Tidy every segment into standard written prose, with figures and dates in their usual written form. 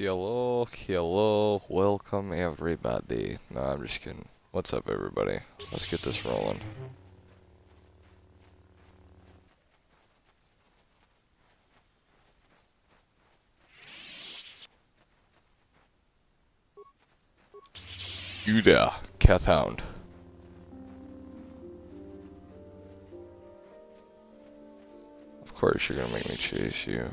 Hello, welcome everybody. No, I'm just kidding. What's up, everybody? Let's get this rolling. You there, cat hound. Of course you're gonna make me chase you.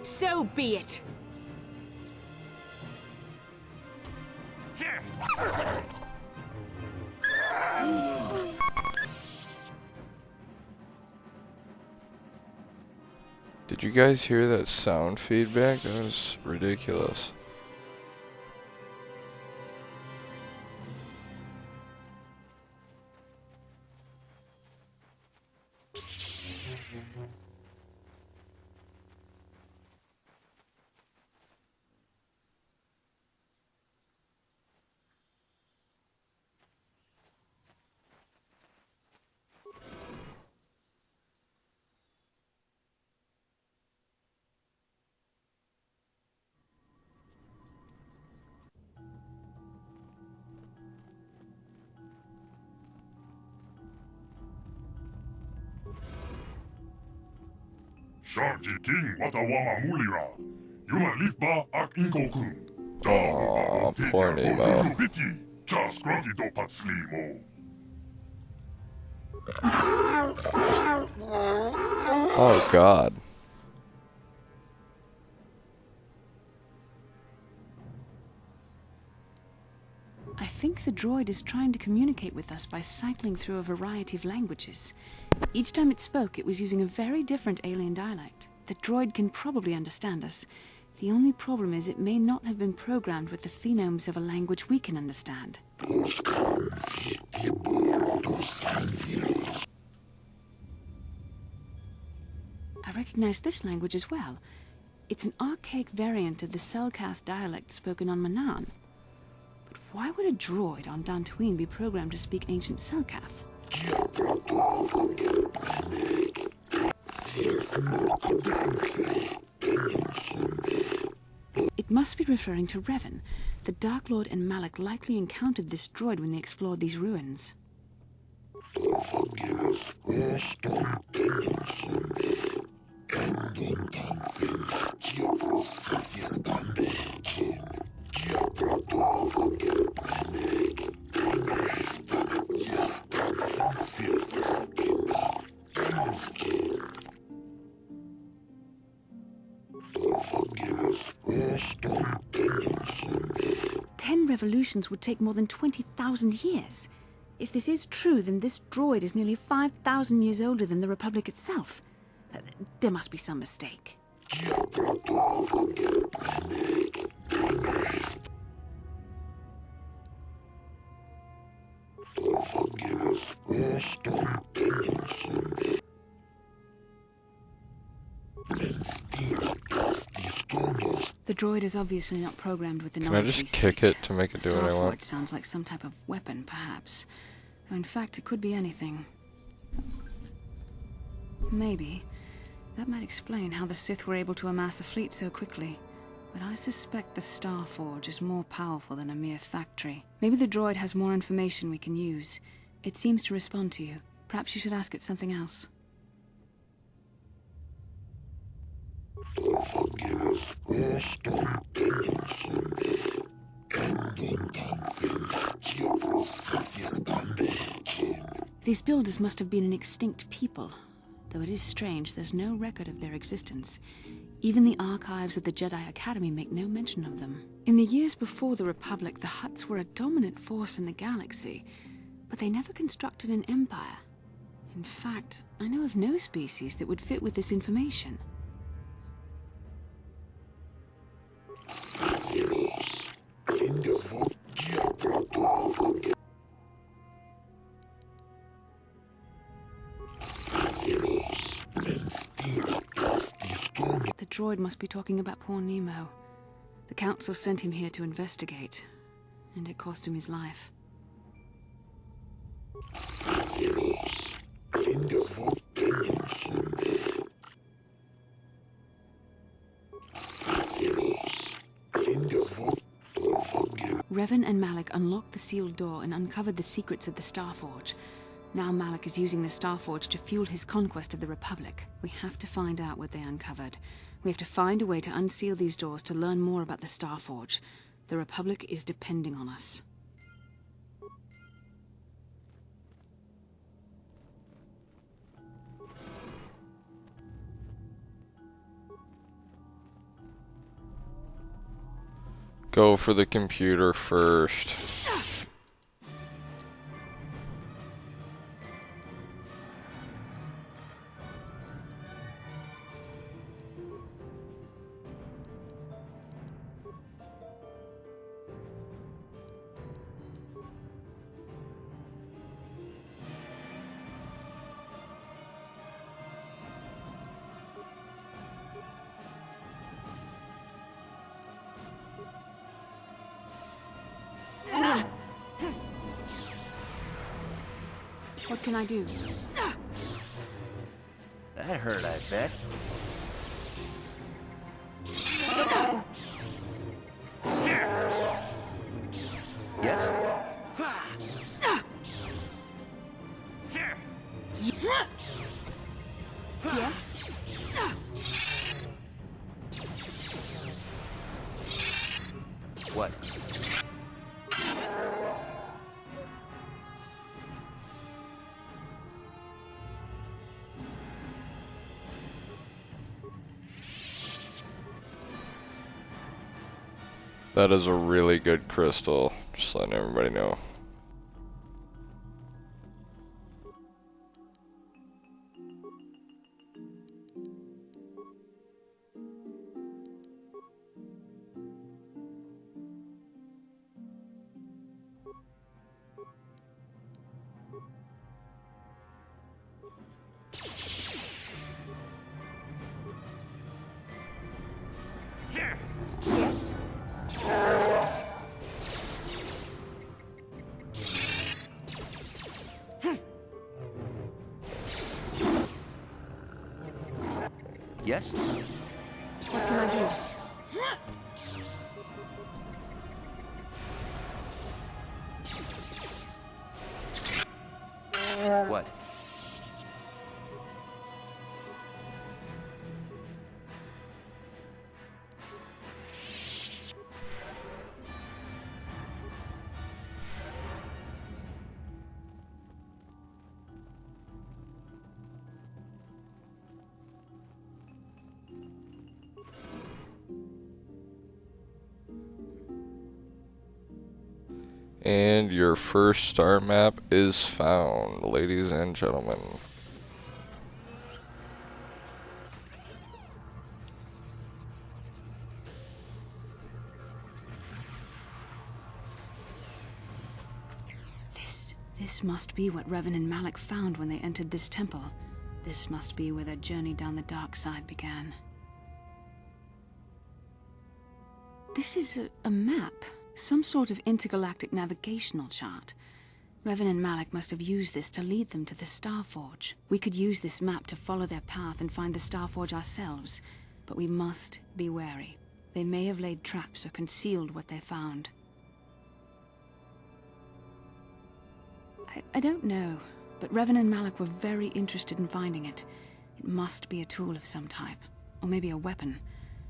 So be it. Did you guys hear that sound feedback? That was ridiculous. Sharji King Watawama Mulira. Yuna Lifba Ak Inko-kun. Aw, poor Nemo. Biti. Jas Grunky do Patslimo. Oh god. I think the droid is trying to communicate with us by cycling through a variety of languages. Each time it spoke, it was using a very different alien dialect. The droid can probably understand us. The only problem is it may not have been programmed with the phonemes of a language we can understand. I recognize this language as well. It's an archaic variant of the Selkath dialect spoken on Manan. But why would a droid on Dantooine be programmed to speak ancient Selkath? It must be referring to Revan. The Dark Lord and Malak likely encountered this droid when they explored these ruins. Ten revolutions would take more than 20,000 years. If this is true, then this droid is nearly 5,000 years older than the Republic itself. There must be some mistake. The droid is obviously not programmed with the knowledge. Can I just kick it to make it do what I want? Starforge sounds like some type of weapon, perhaps. Though in fact, it could be anything. Maybe. That might explain how the Sith were able to amass a fleet so quickly. But I suspect the Starforge is more powerful than a mere factory. Maybe the droid has more information we can use. It seems to respond to you. Perhaps you should ask it something else. These builders must have been an extinct people. Though it is strange, there's no record of their existence. Even the archives of the Jedi Academy make no mention of them. In the years before the Republic, the Hutts were a dominant force in the galaxy, but they never constructed an empire. In fact, I know of no species that would fit with this information. The droid must be talking about poor Nemo. The Council sent him here to investigate, and it cost him his life. Revan and Malik unlocked the sealed door and uncovered the secrets of the Starforge. Now Malik is using the Starforge to fuel his conquest of the Republic. We have to find out what they uncovered. We have to find a way to unseal these doors to learn more about the Starforge. The Republic is depending on us. Go for the computer first. What can I do? That hurt, I bet. Yes? Yes? What? That is a really good crystal. Just letting everybody know. Yes? Yes? What can I do? What? And your first star map is found, ladies and gentlemen. This must be what Revan and Malik found when they entered this temple. This must be where their journey down the dark side began. This is a map. Some sort of intergalactic navigational chart. Revan and Malik must have used this to lead them to the Starforge. We could use this map to follow their path and find the Starforge ourselves, but we must be wary. They may have laid traps or concealed what they found. I don't know, but Revan and Malik were very interested in finding it. It must be a tool of some type, or maybe a weapon.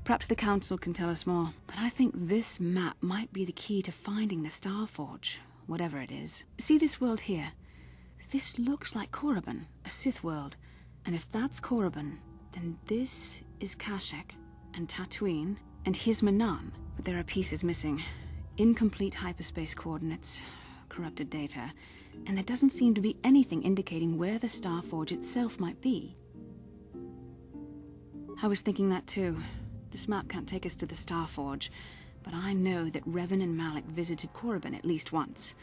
Perhaps the Council can tell us more, but I think this map might be the key to finding the Starforge, whatever it is. See this world here? This looks like Korriban, a Sith world. And if that's Korriban, then this is Kashyyyk, and Tatooine, and here's Manaan. But there are pieces missing. Incomplete hyperspace coordinates, corrupted data, and there doesn't seem to be anything indicating where the Starforge itself might be. I was thinking that too. This map can't take us to the Starforge, but I know that Revan and Malik visited Korriban at least once.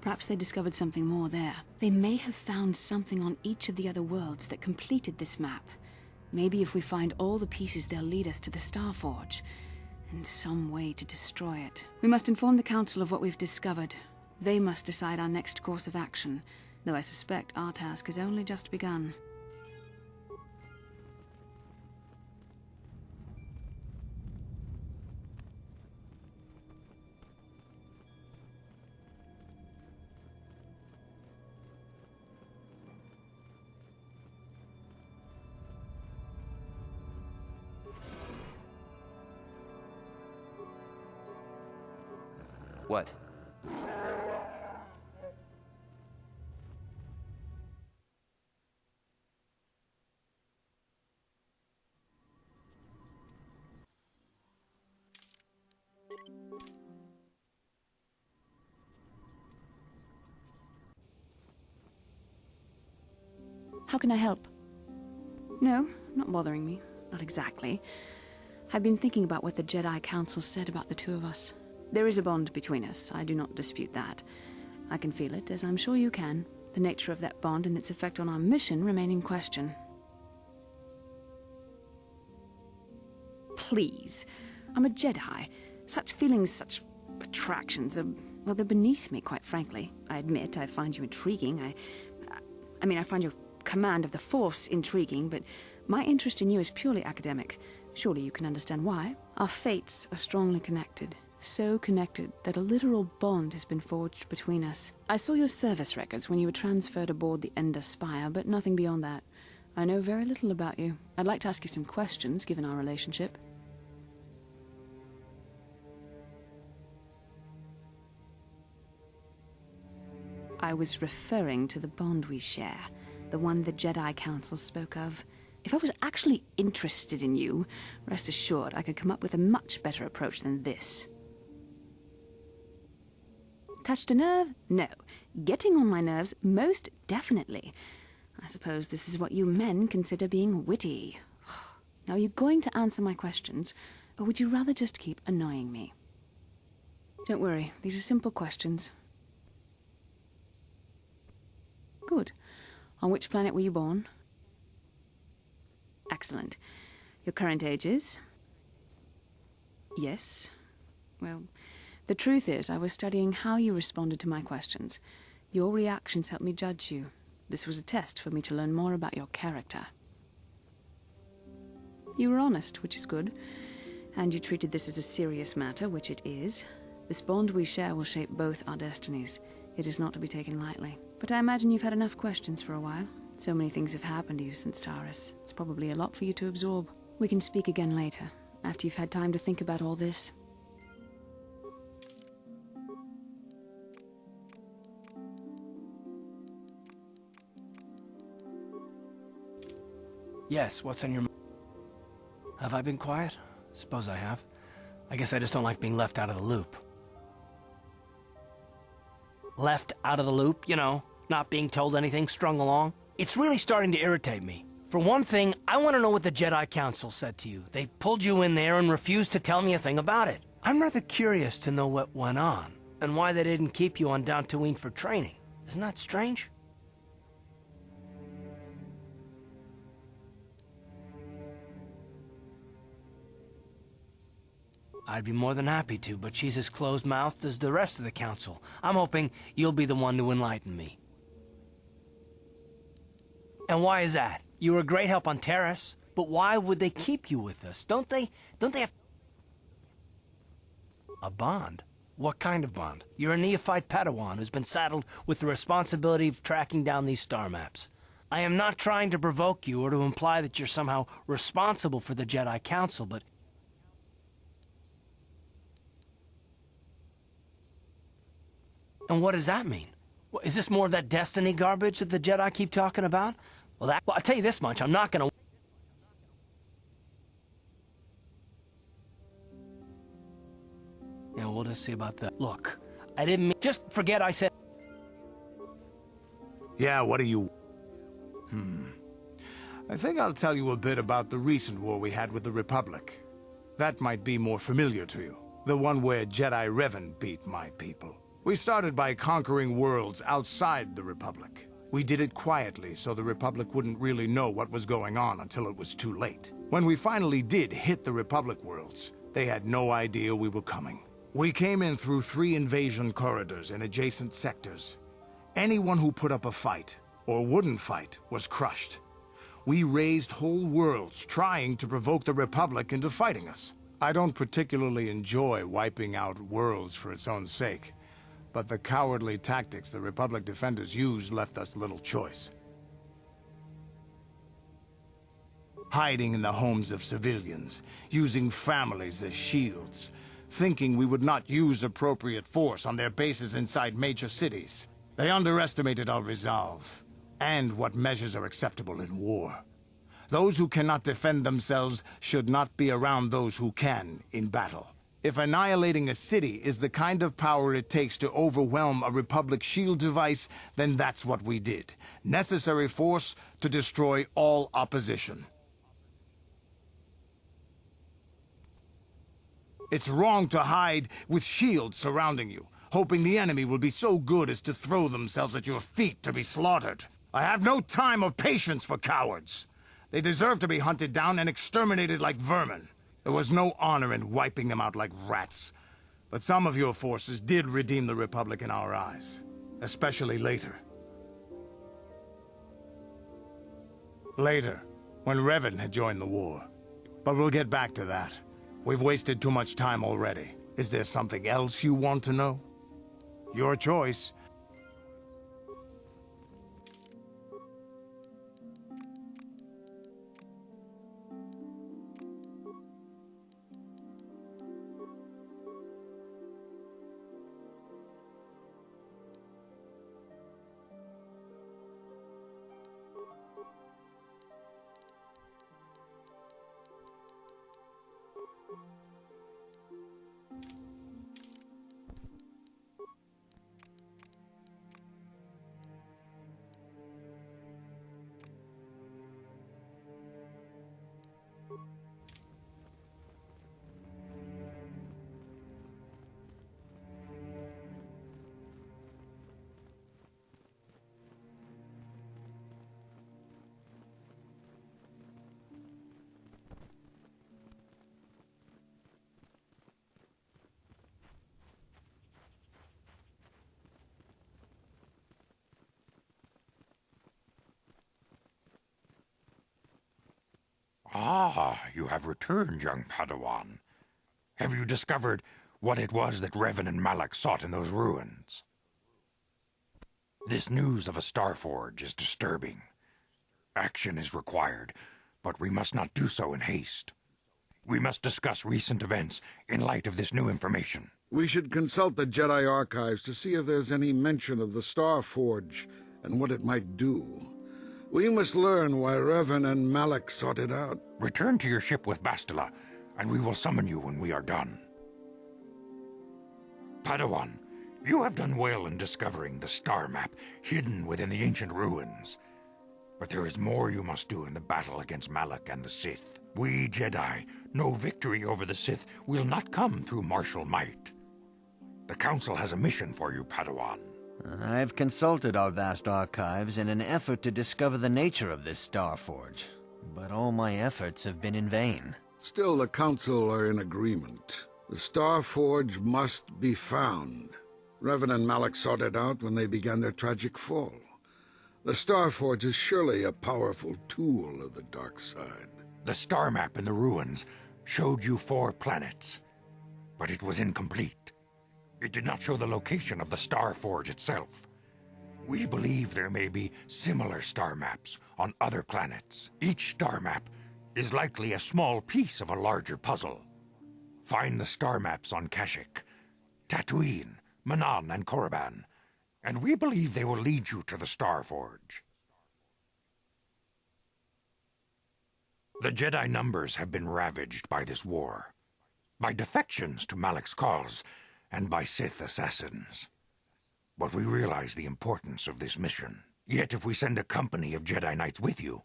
Perhaps they discovered something more there. They may have found something on each of the other worlds that completed this map. Maybe if we find all the pieces, they'll lead us to the Starforge, and some way to destroy it. We must inform the Council of what we've discovered. They must decide our next course of action. though I suspect our task has only just begun. What? How can I help? No, not bothering me. Not exactly. I've been thinking about what the Jedi Council said about the two of us. There is a bond between us, I do not dispute that. I can feel it, as I'm sure you can. The nature of that bond and its effect on our mission remain in question. Please. I'm a Jedi. Such feelings, such attractions are, well, they're beneath me, quite frankly. I admit I find you intriguing. I find your command of the Force intriguing, but my interest in you is purely academic. Surely you can understand why. Our fates are strongly connected. So connected that a literal bond has been forged between us. I saw your service records when you were transferred aboard the Ender Spire, but nothing beyond that. I know very little about you. I'd like to ask you some questions, given our relationship. I was referring to the bond we share, the one the Jedi Council spoke of. If I was actually interested in you, rest assured I could come up with a much better approach than this. Touched a nerve? No. Getting on my nerves? Most definitely. I suppose this is what you men consider being witty. Now, are you going to answer my questions, or would you rather just keep annoying me? Don't worry, these are simple questions. Good. On which planet were you born? Excellent. Your current age is? Yes. Well, the truth is, I was studying how you responded to my questions. Your reactions helped me judge you. This was a test for me to learn more about your character. You were honest, which is good. And you treated this as a serious matter, which it is. This bond we share will shape both our destinies. It is not to be taken lightly. But I imagine you've had enough questions for a while. So many things have happened to you since Taurus. It's probably a lot for you to absorb. We can speak again later, after you've had time to think about all this. Yes, what's on your mind? Have I been quiet? Suppose I have. I guess I just don't like being left out of the loop. Left out of the loop, you know, not being told anything, strung along. It's really starting to irritate me. For one thing, I want to know what the Jedi Council said to you. They pulled you in there and refused to tell me a thing about it. I'm rather curious to know what went on, and why they didn't keep you on Dantooine for training. Isn't that strange? I'd be more than happy to, but she's as closed-mouthed as the rest of the Council. I'm hoping you'll be the one to enlighten me. And why is that? You were a great help on Terrace, but why would they keep you with us? Don't they have... A bond? What kind of bond? You're a neophyte Padawan who's been saddled with the responsibility of tracking down these star maps. I am not trying to provoke you or to imply that you're somehow responsible for the Jedi Council, but... And what does that mean? Is this more of that destiny garbage that the Jedi keep talking about? Well, I'll tell you this much, I'm not gonna... Yeah, we'll just see about that. Look, I didn't mean... Just forget I said... Yeah, what do you... I think I'll tell you a bit about the recent war we had with the Republic. That might be more familiar to you. The one where Jedi Revan beat my people. We started by conquering worlds outside the Republic. We did it quietly so the Republic wouldn't really know what was going on until it was too late. When we finally did hit the Republic worlds, they had no idea we were coming. We came in through 3 invasion corridors in adjacent sectors. Anyone who put up a fight, or wouldn't fight, was crushed. We raised whole worlds trying to provoke the Republic into fighting us. I don't particularly enjoy wiping out worlds for its own sake, but the cowardly tactics the Republic defenders used left us little choice. Hiding in the homes of civilians, using families as shields, thinking we would not use appropriate force on their bases inside major cities. They underestimated our resolve, and what measures are acceptable in war. Those who cannot defend themselves should not be around those who can in battle. If annihilating a city is the kind of power it takes to overwhelm a Republic shield device, then that's what we did. Necessary force to destroy all opposition. It's wrong to hide with shields surrounding you, hoping the enemy will be so good as to throw themselves at your feet to be slaughtered. I have no time or patience for cowards. They deserve to be hunted down and exterminated like vermin. There was no honor in wiping them out like rats. But some of your forces did redeem the Republic in our eyes, especially later. Later, when Revan had joined the war. But we'll get back to that. We've wasted too much time already. Is there something else you want to know? Your choice. Ah, you have returned, young Padawan. Have you discovered what it was that Revan and Malak sought in those ruins? This news of a Starforge is disturbing. Action is required, but we must not do so in haste. We must discuss recent events in light of this new information. We should consult the Jedi archives to see if there's any mention of the Starforge and what it might do. We must learn why Revan and Malak sought it out. Return to your ship with Bastila, and we will summon you when we are done. Padawan, you have done well in discovering the star map hidden within the ancient ruins. But there is more you must do in the battle against Malak and the Sith. We Jedi know victory over the Sith will not come through martial might. The Council has a mission for you, Padawan. I've consulted our vast archives in an effort to discover the nature of this Starforge, but all my efforts have been in vain. Still, the Council are in agreement. The Starforge must be found. Revan and Malak sought it out when they began their tragic fall. The Starforge is surely a powerful tool of the dark side. The star map in the ruins showed you 4 planets, but it was incomplete. It did not show the location of the Starforge itself. We believe there may be similar star maps on other planets. Each star map is likely a small piece of a larger puzzle. Find the star maps on Kashyyyk, Tatooine, Manan, and Korriban, and we believe they will lead you to the Starforge. The Jedi numbers have been ravaged by this war, by defections to Malak's cause, and by Sith assassins. But we realize the importance of this mission. Yet if we send a company of Jedi Knights with you,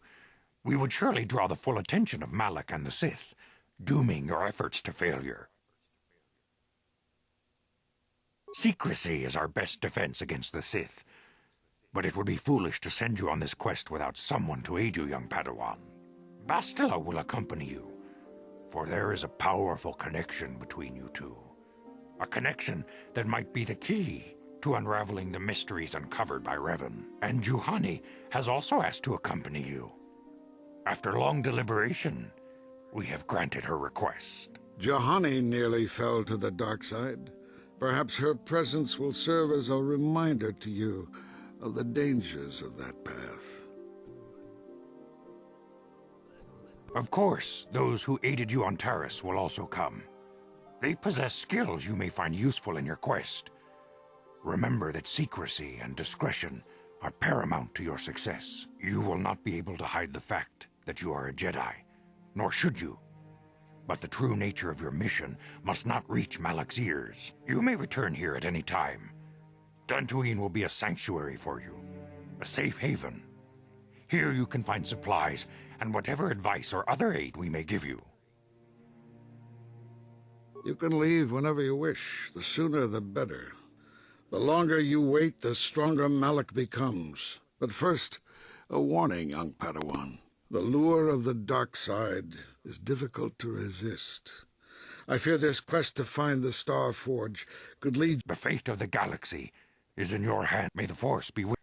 we would surely draw the full attention of Malak and the Sith, dooming your efforts to failure. Secrecy is our best defense against the Sith, but it would be foolish to send you on this quest without someone to aid you, young Padawan. Bastila will accompany you, for there is a powerful connection between you two. A connection that might be the key to unraveling the mysteries uncovered by Revan, and Juhani has also asked to accompany you. After long deliberation, we have granted her request. Juhani nearly fell to the dark side. Perhaps her presence will serve as a reminder to you of the dangers of that path. Of course, those who aided you on Taris will also come. They possess skills you may find useful in your quest. Remember that secrecy and discretion are paramount to your success. You will not be able to hide the fact that you are a Jedi, nor should you. But the true nature of your mission must not reach Malak's ears. You may return here at any time. Dantooine will be a sanctuary for you, a safe haven. Here you can find supplies and whatever advice or other aid we may give you. You can leave whenever you wish. The sooner the better. The longer you wait, the stronger Malak becomes. But first, a warning, young Padawan. The lure of the dark side is difficult to resist. I fear this quest to find the Star Forge could lead... The fate of the galaxy is in your hand. May the Force be with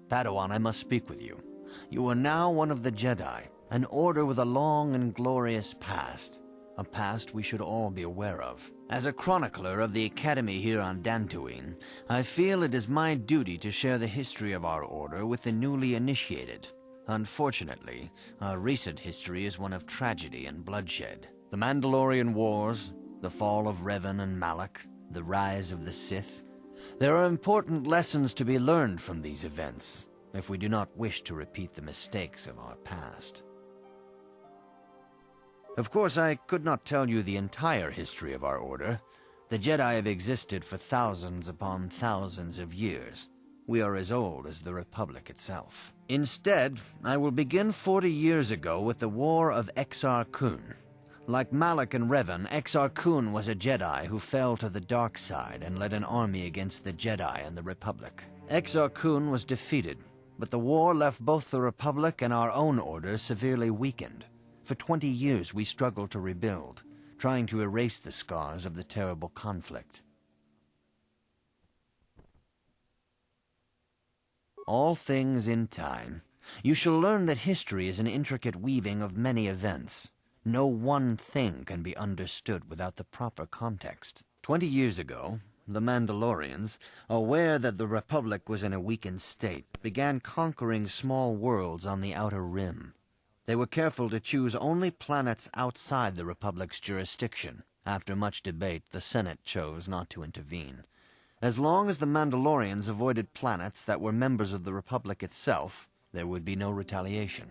Padawan, I must speak with you. You are now one of the Jedi, an order with a long and glorious past. A past we should all be aware of. As a chronicler of the Academy here on Dantooine, I feel it is my duty to share the history of our order with the newly initiated. Unfortunately, our recent history is one of tragedy and bloodshed. The Mandalorian Wars, the fall of Revan and Malak, the rise of the Sith. There are important lessons to be learned from these events, if we do not wish to repeat the mistakes of our past. Of course, I could not tell you the entire history of our order. The Jedi have existed for thousands upon thousands of years. We are as old as the Republic itself. Instead, I will begin 40 years ago with the War of Exar Kun. Like Malak and Revan, Exar Kun was a Jedi who fell to the dark side and led an army against the Jedi and the Republic. Exar Kun was defeated, but the war left both the Republic and our own order severely weakened. For 20 years we struggled to rebuild, trying to erase the scars of the terrible conflict. All things in time. You shall learn that history is an intricate weaving of many events. No one thing can be understood without the proper context. 20 years ago, the Mandalorians, aware that the Republic was in a weakened state, began conquering small worlds on the Outer Rim. They were careful to choose only planets outside the Republic's jurisdiction. After much debate, the Senate chose not to intervene. As long as the Mandalorians avoided planets that were members of the Republic itself, there would be no retaliation.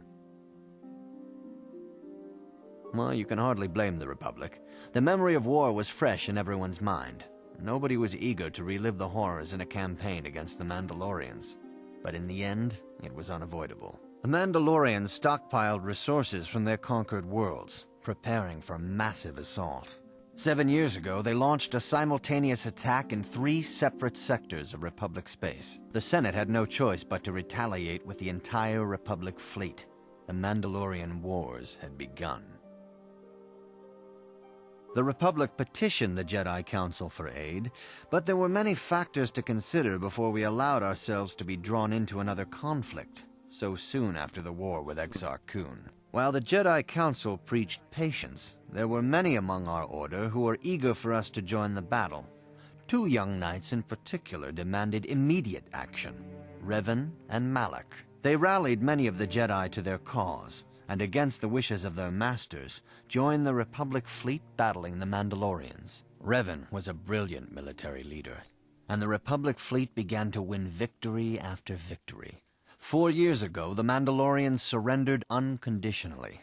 Well, you can hardly blame the Republic. The memory of war was fresh in everyone's mind. Nobody was eager to relive the horrors in a campaign against the Mandalorians. But in the end, it was unavoidable. The Mandalorians stockpiled resources from their conquered worlds, preparing for a massive assault. 7 years ago, they launched a simultaneous attack in 3 separate sectors of Republic space. The Senate had no choice but to retaliate with the entire Republic fleet. The Mandalorian Wars had begun. The Republic petitioned the Jedi Council for aid, but there were many factors to consider before we allowed ourselves to be drawn into another conflict, so soon after the war with Exar Kun. While the Jedi Council preached patience, there were many among our order who were eager for us to join the battle. 2 young knights in particular demanded immediate action, Revan and Malak. They rallied many of the Jedi to their cause, and against the wishes of their masters, joined the Republic fleet battling the Mandalorians. Revan was a brilliant military leader, and the Republic fleet began to win victory after victory. 4 years ago, the Mandalorians surrendered unconditionally.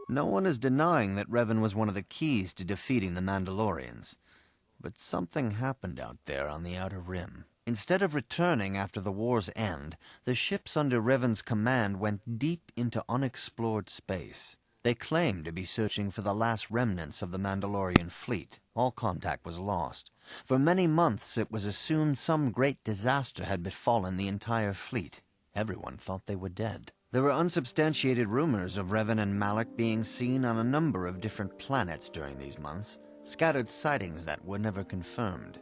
No one is denying that Revan was one of the keys to defeating the Mandalorians. But something happened out there on the Outer Rim. Instead of returning after the war's end, the ships under Revan's command went deep into unexplored space. They claimed to be searching for the last remnants of the Mandalorian fleet. All contact was lost. For many months it was assumed some great disaster had befallen the entire fleet. Everyone thought they were dead. There were unsubstantiated rumors of Revan and Malak being seen on a number of different planets during these months, scattered sightings that were never confirmed.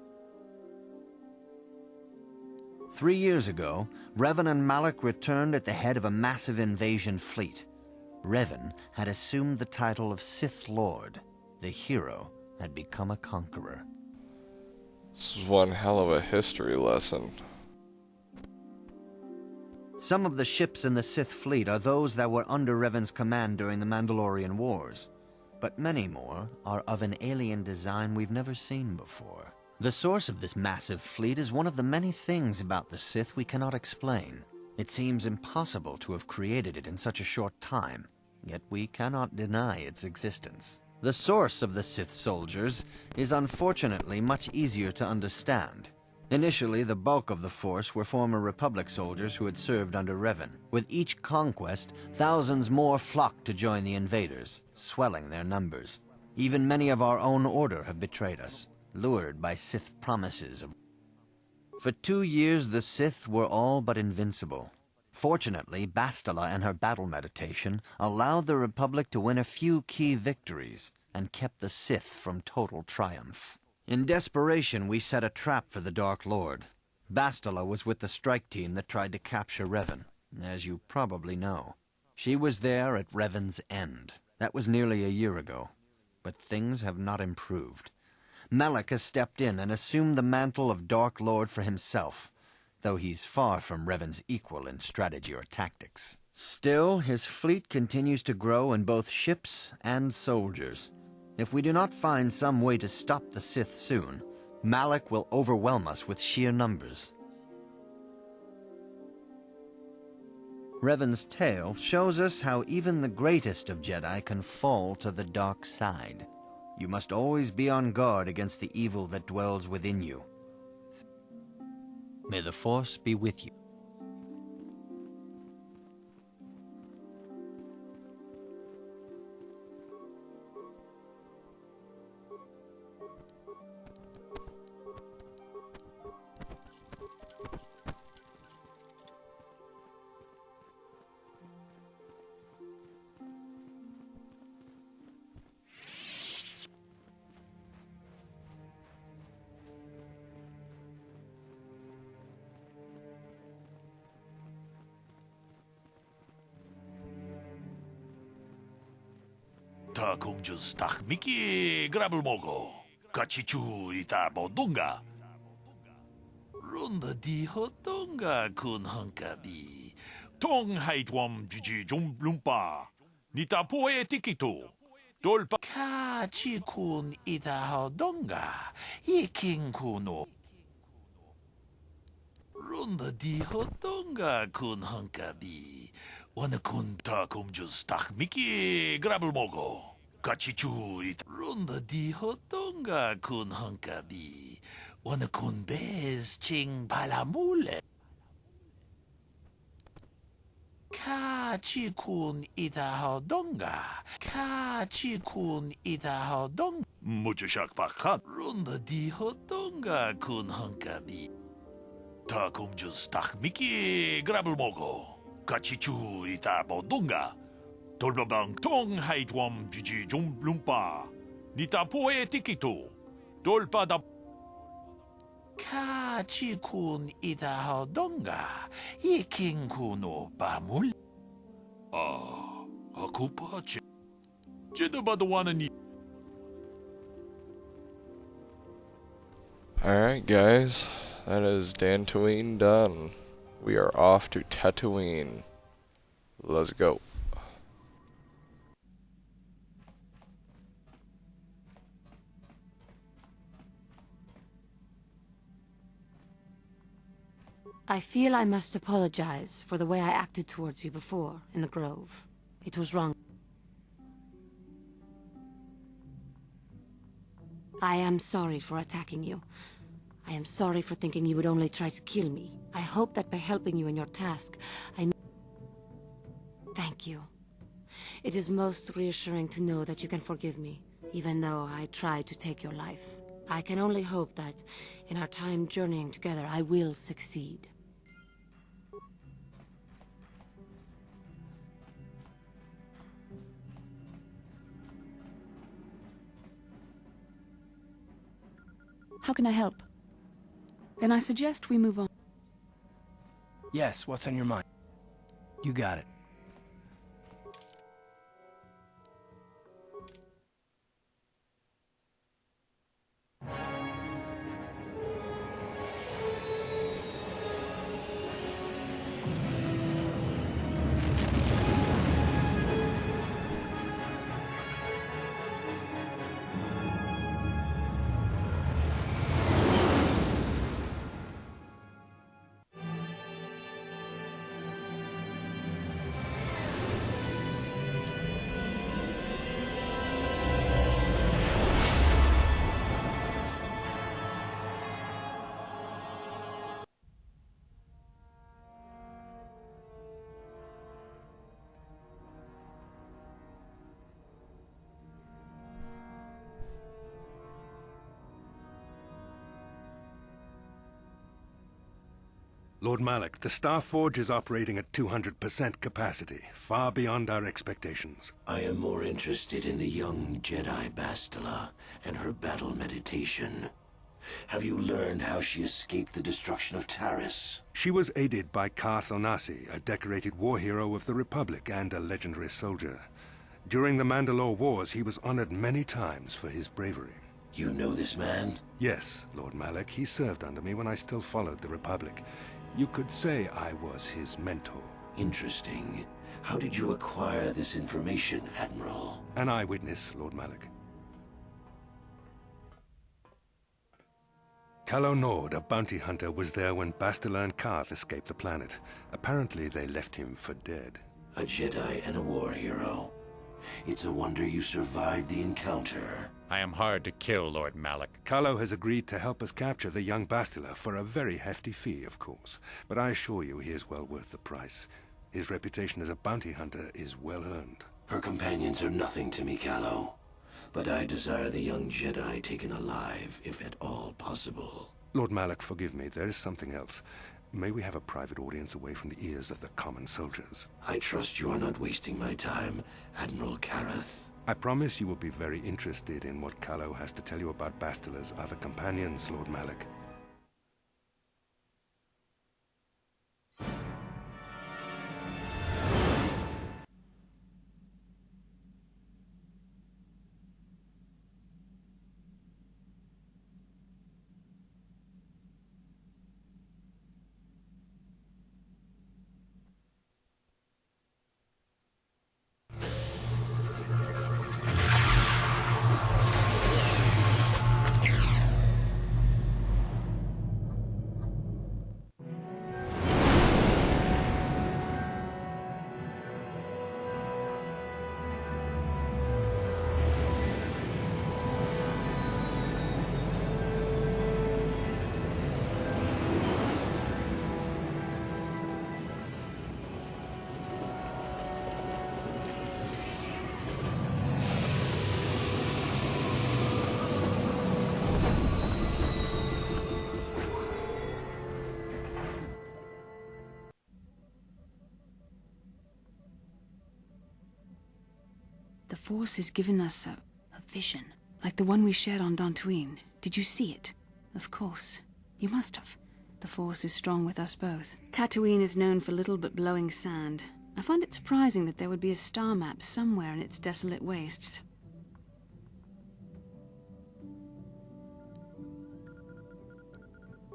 3 years ago, Revan and Malak returned at the head of a massive invasion fleet. Revan had assumed the title of Sith Lord. The hero had become a conqueror. This is one hell of a history lesson. Some of the ships in the Sith fleet are those that were under Revan's command during the Mandalorian Wars, but many more are of an alien design we've never seen before. The source of this massive fleet is one of the many things about the Sith we cannot explain. It seems impossible to have created it in such a short time, yet we cannot deny its existence. The source of the Sith soldiers is unfortunately much easier to understand. Initially, the bulk of the force were former Republic soldiers who had served under Revan. With each conquest, thousands more flocked to join the invaders, swelling their numbers. Even many of our own order have betrayed us, lured by Sith promises of... For 2 years, the Sith were all but invincible. Fortunately, Bastila and her battle meditation allowed the Republic to win a few key victories and kept the Sith from total triumph. In desperation, we set a trap for the Dark Lord. Bastila was with the strike team that tried to capture Revan, as you probably know. She was there at Revan's end. That was nearly a year ago. But things have not improved. Malak has stepped in and assumed the mantle of Dark Lord for himself, though he's far from Revan's equal in strategy or tactics. Still, his fleet continues to grow in both ships and soldiers. If we do not find some way to stop the Sith soon, Malak will overwhelm us with sheer numbers. Revan's tale shows us how even the greatest of Jedi can fall to the dark side. You must always be on guard against the evil that dwells within you. May the Force be with you. Ta kumjus tak miki grabel mogo. Kachichu ita bodunga. Runda di hotonga kun hankabi. Tong haitwam jiji jumblumpa. Nita poe tikito. Dolpa. Kachi kun ita hodonga. Iking kuno. Runda di hotonga kun hankabi. Wana kun ta kumjus tak miki grabel mogo. Kachichu it runda di hotonga kun hankabi. Wana kun bez ching palamule. Kachi kun ita hodonga. Kachi kun ita hodonga. Mucho shak pakhat. Runda di hotonga kun hankabi. Ta kumjus tak miki grabel mogo. Kachichu ita bodunga. Tolbabang tong haitwam jiji jumblumpa. Nita poe tikito. Dolpa da. Kachi kun ita hodonga. Iking kuno pamul. Aku pa Jeda badawana ni. Alright guys, that is Dantooine done. We are off to Tatooine. Let's go. I feel I must apologize for the way I acted towards you before, in the Grove. It was wrong. I am sorry for attacking you. I am sorry for thinking you would only try to kill me. I hope that by helping you in your task, Thank you. It is most reassuring to know that you can forgive me, even though I tried to take your life. I can only hope that, in our time journeying together, I will succeed. How can I help? Then I suggest we move on. Yes, what's on your mind? You got it. Lord Malak, the Star Forge is operating at 200% capacity, far beyond our expectations. I am more interested in the young Jedi Bastila and her battle meditation. Have you learned how she escaped the destruction of Taris? She was aided by Karth Onasi, a decorated war hero of the Republic and a legendary soldier. During the Mandalore Wars, he was honored many times for his bravery. You know this man? Yes, Lord Malak. He served under me when I still followed the Republic. You could say I was his mentor. Interesting. How did you acquire this information, Admiral? An eyewitness, Lord Malak. Calo Nord, a bounty hunter, was there when Bastila and Karth escaped the planet. Apparently they left him for dead. A Jedi and a war hero. It's a wonder you survived the encounter. I am hard to kill, Lord Malak. Calo has agreed to help us capture the young Bastila for a very hefty fee, of course. But I assure you he is well worth the price. His reputation as a bounty hunter is well earned. Her companions are nothing to me, Calo. But I desire the young Jedi taken alive, if at all possible. Lord Malak, forgive me. There is something else. May we have a private audience away from the ears of the common soldiers? I trust you are not wasting my time, Admiral Kareth. I promise you will be very interested in what Calo has to tell you about Bastila's other companions, Lord Malak. The Force has given us a vision, like the one we shared on Dantooine. Did you see it? Of course. You must have. The Force is strong with us both. Tatooine is known for little but blowing sand. I find it surprising that there would be a star map somewhere in its desolate wastes.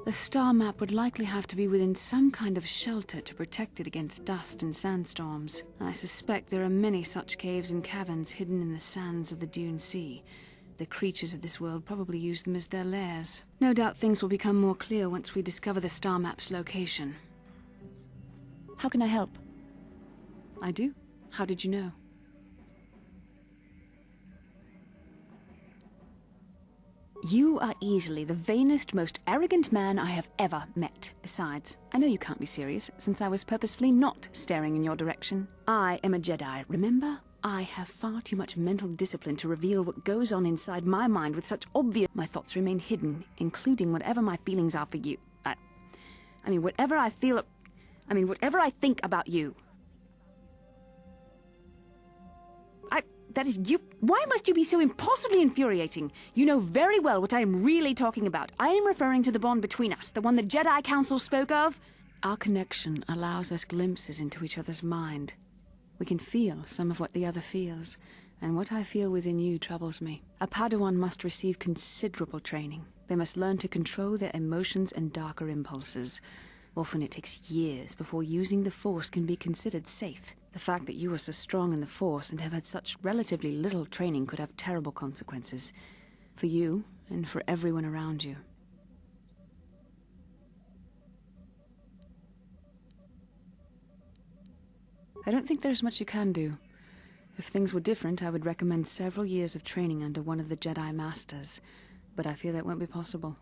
The star map would likely have to be within some kind of shelter to protect it against dust and sandstorms. I suspect there are many such caves and caverns hidden in the sands of the Dune Sea. The creatures of this world probably use them as their lairs. No doubt things will become more clear once we discover the star map's location. How can I help? I do. How did you know? You are easily the vainest, most arrogant man I have ever met. Besides, I know you can't be serious, since I was purposefully not staring in your direction. I am a Jedi, remember? I have far too much mental discipline to reveal what goes on inside my mind with such obvious... My thoughts remain hidden, including whatever my feelings are for you. I mean, whatever I feel... whatever I think about you. That is you. Why must you be so impossibly infuriating? You know very well what I am really talking about. I am referring to the bond between us, the one the Jedi Council spoke of. Our connection allows us glimpses into each other's mind. We can feel some of what the other feels, and what I feel within you troubles me. A Padawan must receive considerable training. They must learn to control their emotions and darker impulses. Often it takes years before using the Force can be considered safe. The fact that you are so strong in the Force and have had such relatively little training could have terrible consequences. For you, and for everyone around you. I don't think there's much you can do. If things were different, I would recommend several years of training under one of the Jedi Masters, but I fear that won't be possible.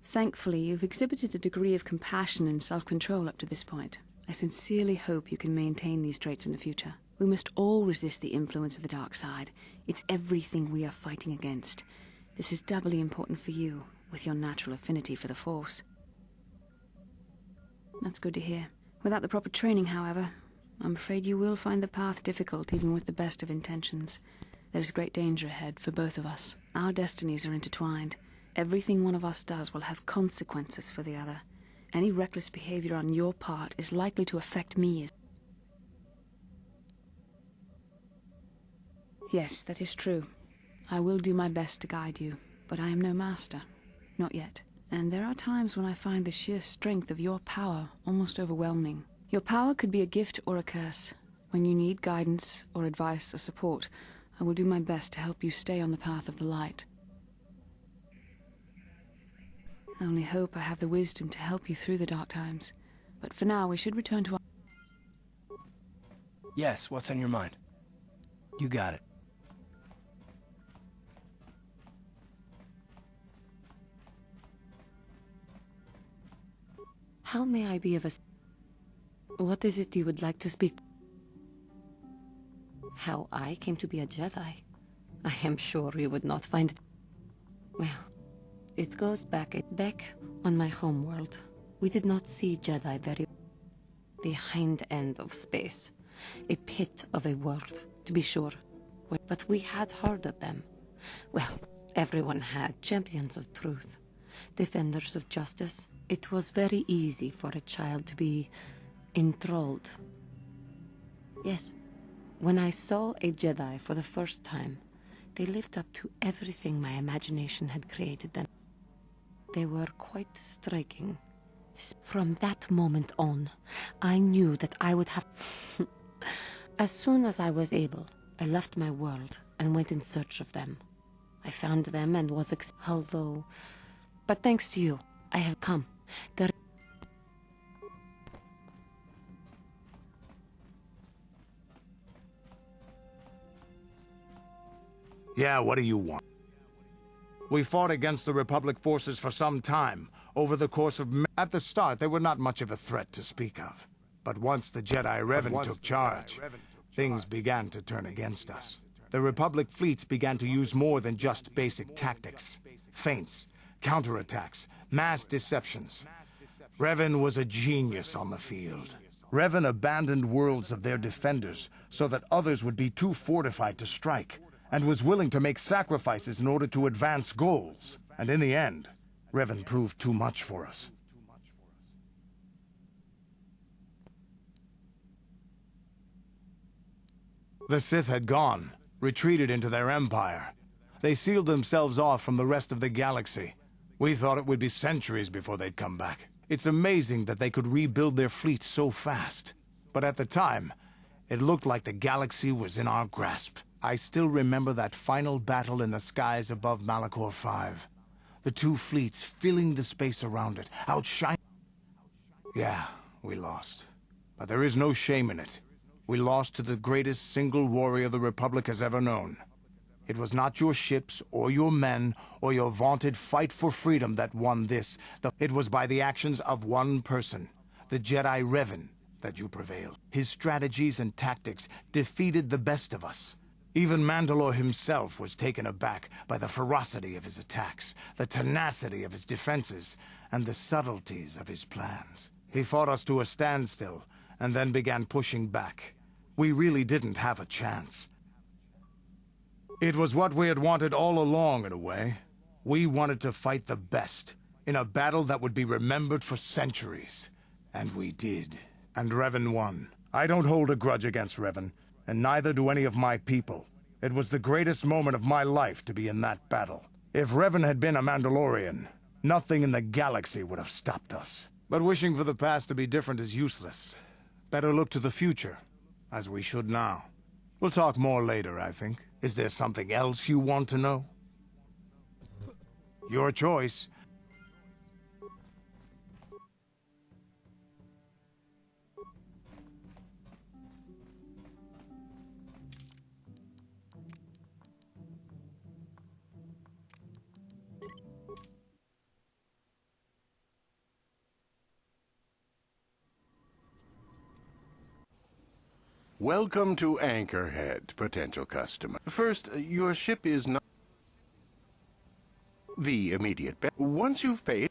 Thankfully, you've exhibited a degree of compassion and self-control up to this point. I sincerely hope you can maintain these traits in the future. We must all resist the influence of the dark side. It's everything we are fighting against. This is doubly important for you, with your natural affinity for the Force. That's good to hear. Without the proper training, however, I'm afraid you will find the path difficult even with the best of intentions. There is great danger ahead for both of us. Our destinies are intertwined. Everything one of us does will have consequences for the other. Any reckless behavior on your part is likely to affect me. Yes, that is true. I will do my best to guide you, but I am no master. Not yet. And there are times when I find the sheer strength of your power almost overwhelming. Your power could be a gift or a curse. When you need guidance or advice or support, I will do my best to help you stay on the path of the light. I only hope I have the wisdom to help you through the dark times. But for now, we should return to our... Yes, what's on your mind? You got it. How may I be of What is it you would like to speak? How I came to be a Jedi? I am sure you would not find it... Well, it goes back on my homeworld. We did not see Jedi very... The hind end of space. A pit of a world, to be sure. But we had heard of them. Well, everyone had champions of truth. Defenders of justice. It was very easy for a child to be enthralled. Yes, when I saw a Jedi for the first time, they lived up to everything my imagination had created them. They were quite striking. From that moment on, I knew that I would have... As soon as I was able, I left my world and went in search of them. I found them and was although... But thanks to you, I have come. Yeah, what do you want? We fought against the Republic forces for some time. Over the course of... At the start, they were not much of a threat to speak of. But once the Jedi Revan took charge, things began to turn against us. The Republic fleets began to use more than just basic tactics. Feints, counterattacks, mass deceptions. Revan was a genius on the field. Revan abandoned worlds of their defenders so that others would be too fortified to strike, and was willing to make sacrifices in order to advance goals. And in the end, Revan proved too much for us. The Sith had gone, retreated into their empire. They sealed themselves off from the rest of the galaxy. We thought it would be centuries before they'd come back. It's amazing that they could rebuild their fleet so fast. But at the time, it looked like the galaxy was in our grasp. I still remember that final battle in the skies above Malachor 5. The two fleets filling the space around it, outshining... Yeah, we lost. But there is no shame in it. We lost to the greatest single warrior the Republic has ever known. It was not your ships, or your men, or your vaunted fight for freedom that won this. It was by the actions of one person, the Jedi Revan, that you prevailed. His strategies and tactics defeated the best of us. Even Mandalore himself was taken aback by the ferocity of his attacks, the tenacity of his defenses, and the subtleties of his plans. He fought us to a standstill, and then began pushing back. We really didn't have a chance. It was what we had wanted all along, in a way. We wanted to fight the best, in a battle that would be remembered for centuries. And we did. And Revan won. I don't hold a grudge against Revan, and neither do any of my people. It was the greatest moment of my life to be in that battle. If Revan had been a Mandalorian, nothing in the galaxy would have stopped us. But wishing for the past to be different is useless. Better look to the future, as we should now. We'll talk more later, I think. Is there something else you want to know? Your choice. Welcome to Anchorhead, potential customer. First, your ship is not the immediate bet. Once you've paid,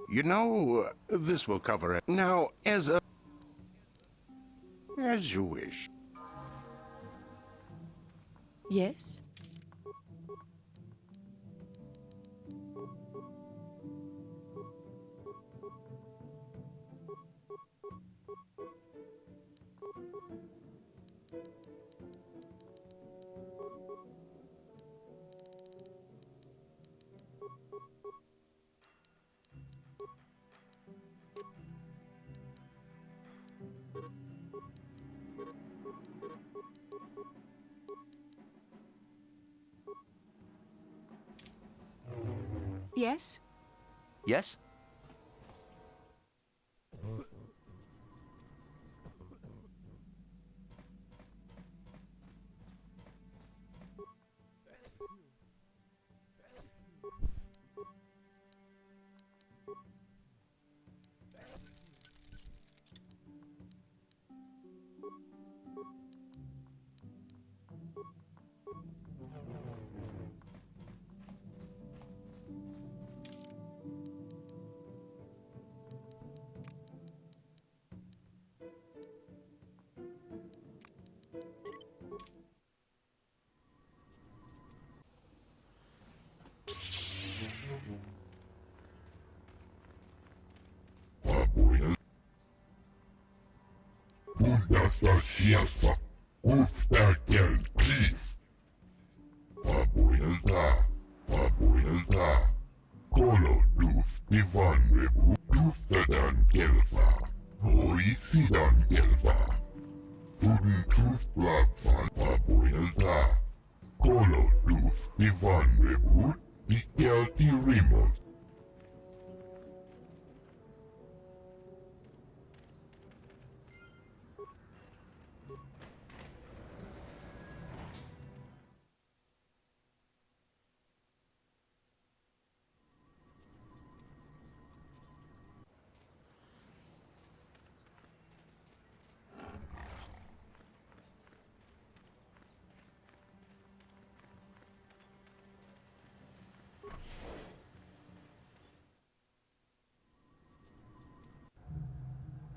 you know, this will cover it. Now, as you wish. Yes? Yes? Yes?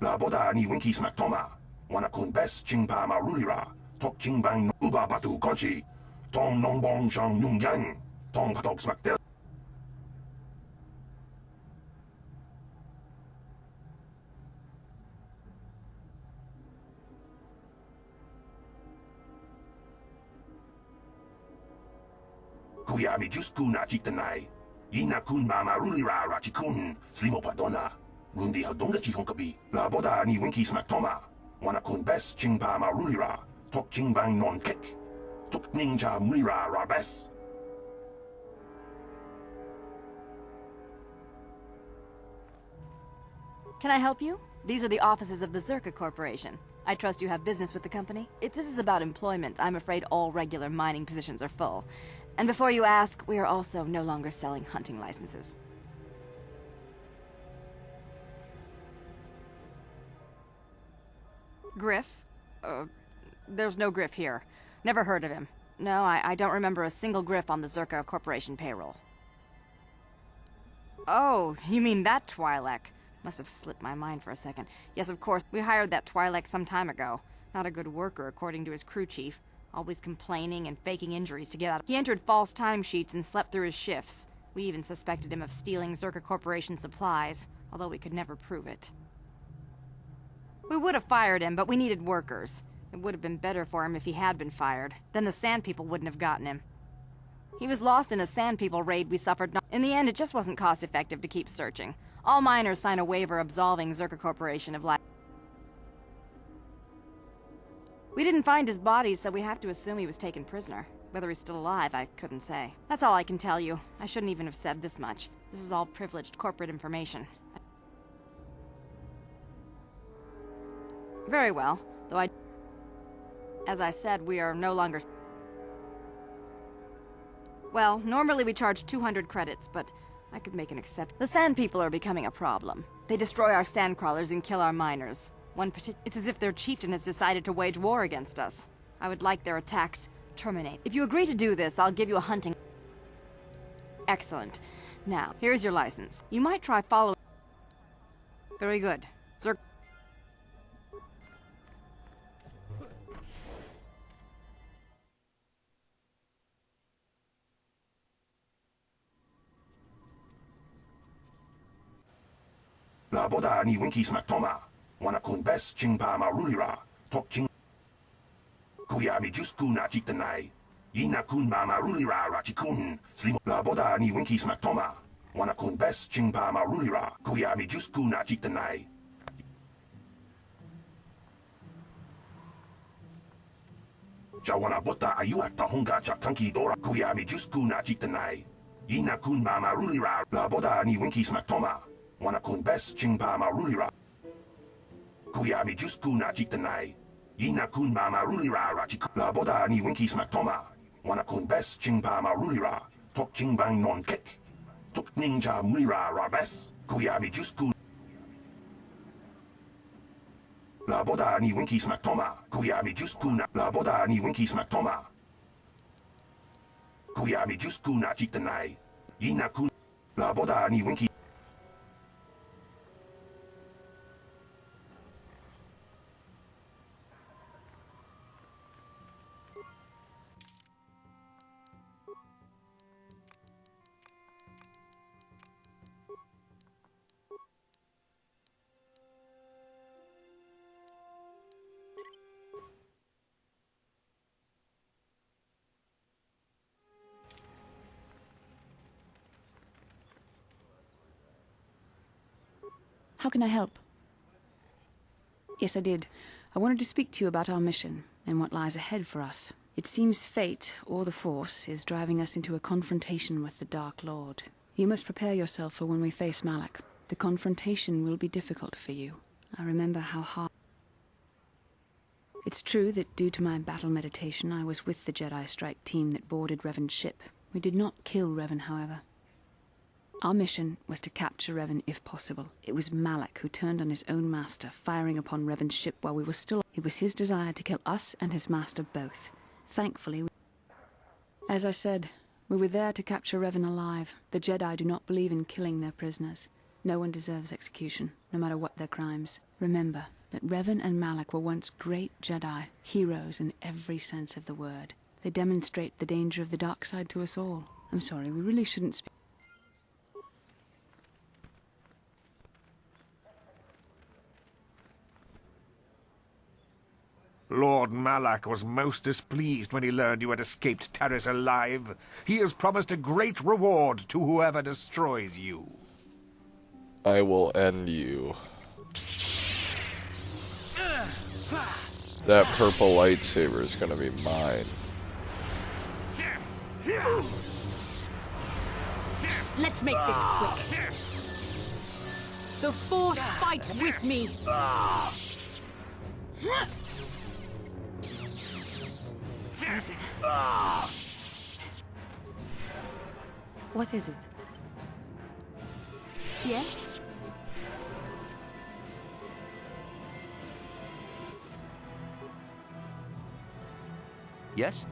Laboda ni winki smack toma. Wana kun best chingpa ma rulira. Tok chingbang no uba batu kochi. Tong nong bong shang nung yang. Tong patok smack del. Kuya mi just kuna chitanai. Ina kun ma rulira rachikun. Slimo padona. Gundi hadonga chihong kabi. Laboda ni winki smack toma. Wana kun best chingpa ma rulira. Tok chingbang non kek. Tok ninja mulira rabes. Can I help you? These are the offices of the Zerka Corporation. I trust you have business with the company. If this is about employment, I'm afraid all regular mining positions are full. And before you ask, we are also no longer selling hunting licenses. Griff? There's no Griff here. Never heard of him. No, I don't remember a single Griff on the Zerka Corporation payroll. Oh, you mean that Twi'lek? Must have slipped my mind for a second. Yes, of course, we hired that Twi'lek some time ago. Not a good worker, according to his crew chief. always complaining and faking injuries to get out. He entered false timesheets and slept through his shifts. We even suspected him of stealing Zerka Corporation supplies, although we could never prove it. We would have fired him, but we needed workers. It would have been better for him if he had been fired. Then the Sand People wouldn't have gotten him. He was lost in a Sand People raid we suffered. In the end, it just wasn't cost-effective to keep searching. All miners sign a waiver absolving Zerka Corporation of liability. We didn't find his body, so we have to assume he was taken prisoner. Whether he's still alive, I couldn't say. That's all I can tell you. I shouldn't even have said this much. This is all privileged corporate information. Very well, though as I said, we are no longer... Well, normally we charge 200 credits, but I could make an exception. The Sand People are becoming a problem. They destroy our sandcrawlers and kill our miners. It's as if their chieftain has decided to wage war against us. I would like their attacks terminate. If you agree to do this, I'll give you a hunting... Excellent. Now, here's your license. You might try following... Very good. Sir... La boda ni winki smack toma. Wana kun bes ching pa ma rulira. Tok ching. Kuya mi just kuna chitanai. Ina kun ma ma rulira rachikun. Slim. La boda ni winki smack toma. Wana kun bes ching pa ma rulira. Kuya mi just kuna chitanai. Jawana bota ayuata honga chakanki dora. Kuya mi just kuna chitanai. Ina kun ma ma rulira. La boda ni winki smack toma. Wana kun bes ching pa ma rulira. Kuya mi just kuna chitanai. Ina kun ma ma rulira rachik. La boda ni winki smack toma. Wana kun bes ching pa ma rulira. Tok ching bang non kek. Tok ninja mulira rabes. Kuya mi just kun. La boda ni winki smack toma. Kuya mi just kuna. La boda ni winki smack toma. Kuya mi just kuna chitanai. Ina kun. La boda ni winki. How can I help? Yes, I did. I wanted to speak to you about our mission and what lies ahead for us. It seems fate, or the Force, is driving us into a confrontation with the Dark Lord. You must prepare yourself for when we face Malak. The confrontation will be difficult for you. I remember how hard... It's true that due to my battle meditation, I was with the Jedi strike team that boarded Revan's ship. We did not kill Revan, however. Our mission was to capture Revan if possible. It was Malak who turned on his own master, firing upon Revan's ship while we were still... It was his desire to kill us and his master both. Thankfully, as I said, we were there to capture Revan alive. The Jedi do not believe in killing their prisoners. No one deserves execution, no matter what their crimes. Remember that Revan and Malak were once great Jedi, heroes in every sense of the word. They demonstrate the danger of the dark side to us all. I'm sorry, we really shouldn't speak. Lord Malak was most displeased when he learned you had escaped Taris alive. He has promised a great reward to whoever destroys you. I will end you. That purple lightsaber is gonna be mine. Let's make this quick. The Force fights with me. Listen. What is it? Yes? Yes?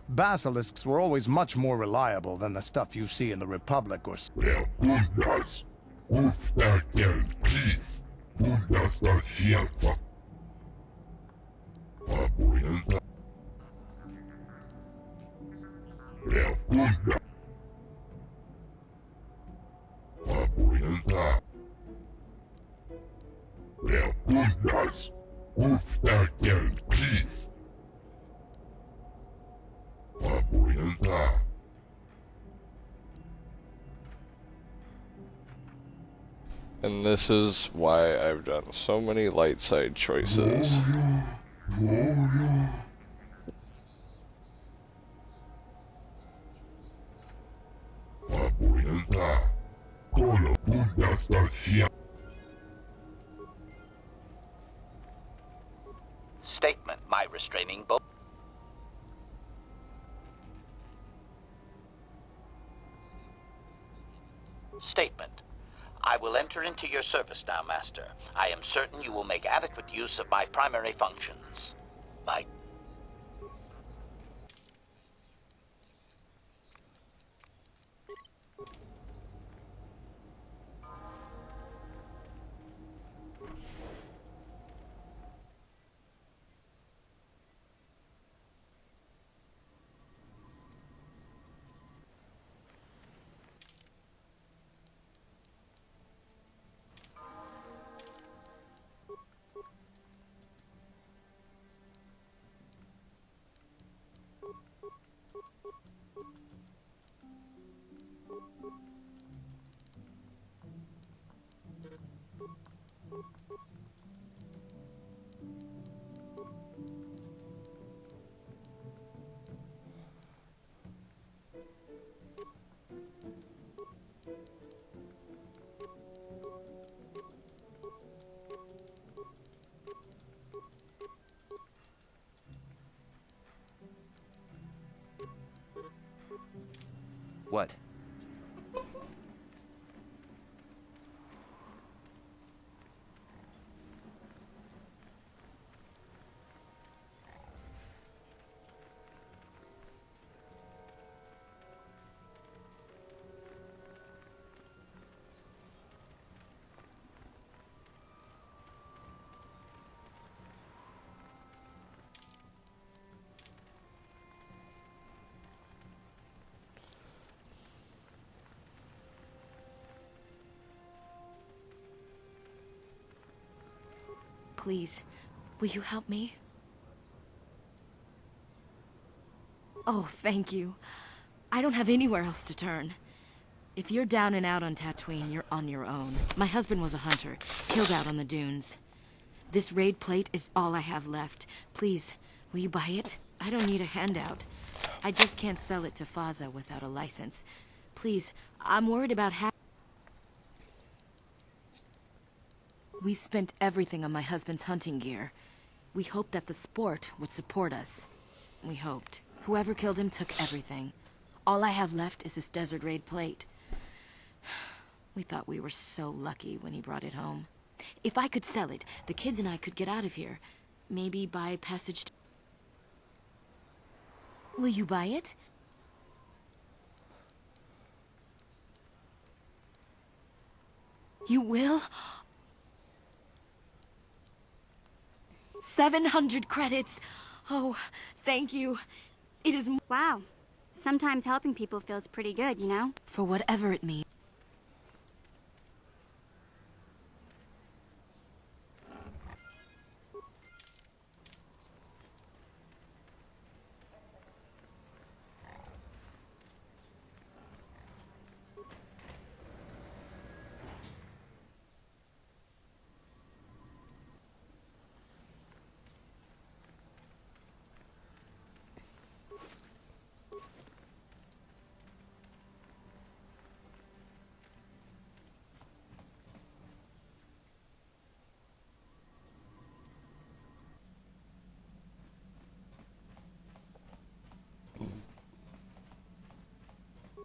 Basilisks were always much more reliable than the stuff you see in the Republic or... And this is why I've done so many light side choices. Statement, my restraining bolt. Statement. I will enter into your service now, Master. I am certain you will make adequate use of my primary functions. My... What? Please, will you help me? Oh, thank you. I don't have anywhere else to turn. If you're down and out on Tatooine, you're on your own. My husband was a hunter, killed out on the dunes. This raid plate is all I have left. Please, will you buy it? I don't need a handout. I just can't sell it to Faza without a license. Please, I'm worried about We spent everything on my husband's hunting gear. We hoped that the sport would support us. We hoped. Whoever killed him took everything. All I have left is this Desert Raid plate. We thought we were so lucky when he brought it home. If I could sell it, the kids and I could get out of here. Maybe buy passage to... Will you buy it? You will? 700 credits! Oh, thank you. It is... Wow. Sometimes helping people feels pretty good, you know? For whatever it means.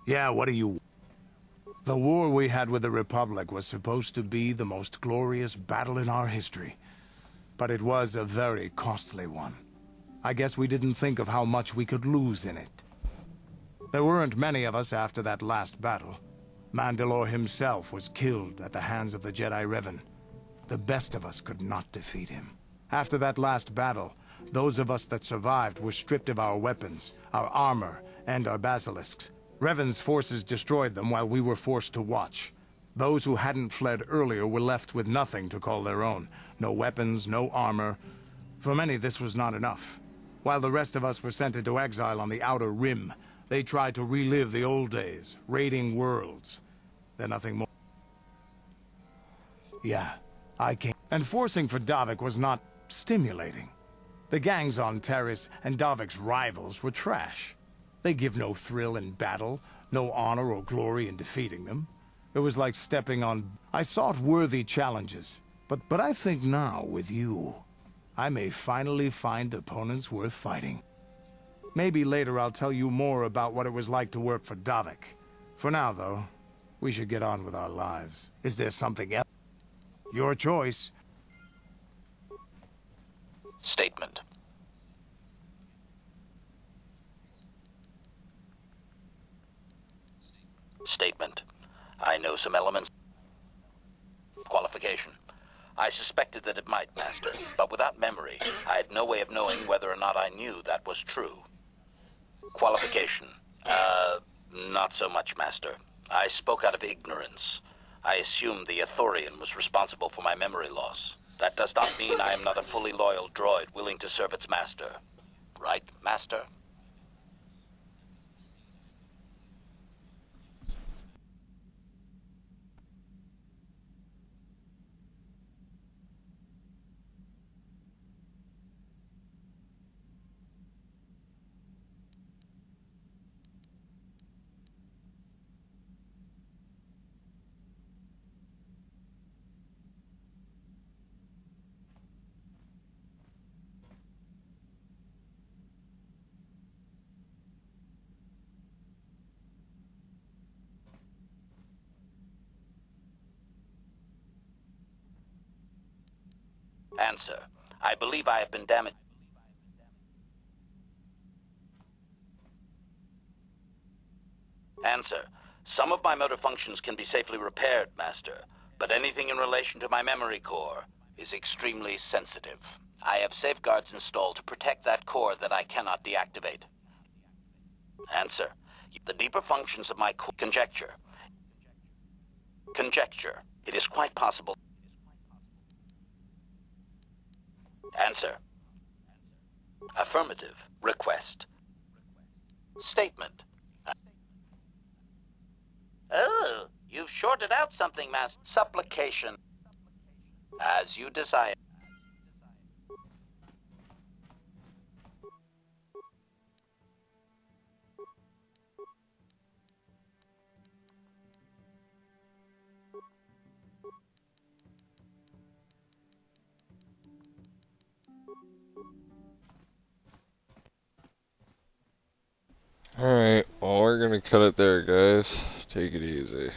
Yeah, what do you... The war we had with the Republic was supposed to be the most glorious battle in our history. But it was a very costly one. I guess we didn't think of how much we could lose in it. There weren't many of us after that last battle. Mandalore himself was killed at the hands of the Jedi Revan. The best of us could not defeat him. After that last battle, those of us that survived were stripped of our weapons, our armor, and our basilisks. Revan's forces destroyed them while we were forced to watch. Those who hadn't fled earlier were left with nothing to call their own. No weapons, no armor. For many, this was not enough. While the rest of us were sent into exile on the Outer Rim, they tried to relive the old days, raiding worlds. They're nothing more. Yeah, I came. And forcing for Davik was not stimulating. The gangs on Terrace and Davik's rivals were trash. They give no thrill in battle, no honor or glory in defeating them. It was like stepping on... I sought worthy challenges, but I think now, with you, I may finally find opponents worth fighting. Maybe later I'll tell you more about what it was like to work for Davik. For now, though, we should get on with our lives. Is there something else? Your choice. Statement. Statement. I know some elements. Qualification. I suspected that it might, Master, but without memory, I had no way of knowing whether or not I knew that was true. Qualification. Not so much, Master. I spoke out of ignorance. I assumed the Ithorian was responsible for my memory loss. That does not mean I am not a fully loyal droid willing to serve its master. Right, Master? Answer. I believe I have been damaged. Answer. Some of my motor functions can be safely repaired, Master, but anything in relation to my memory core is extremely sensitive. I have safeguards installed to protect that core that I cannot deactivate. Answer. The deeper functions of my core... Conjecture. Conjecture. It is quite possible... Answer. Affirmative. Request. Statement. Oh, you've shorted out something, Master. Supplication. As you desire. Alright, well we're gonna cut it there, guys. Take it easy.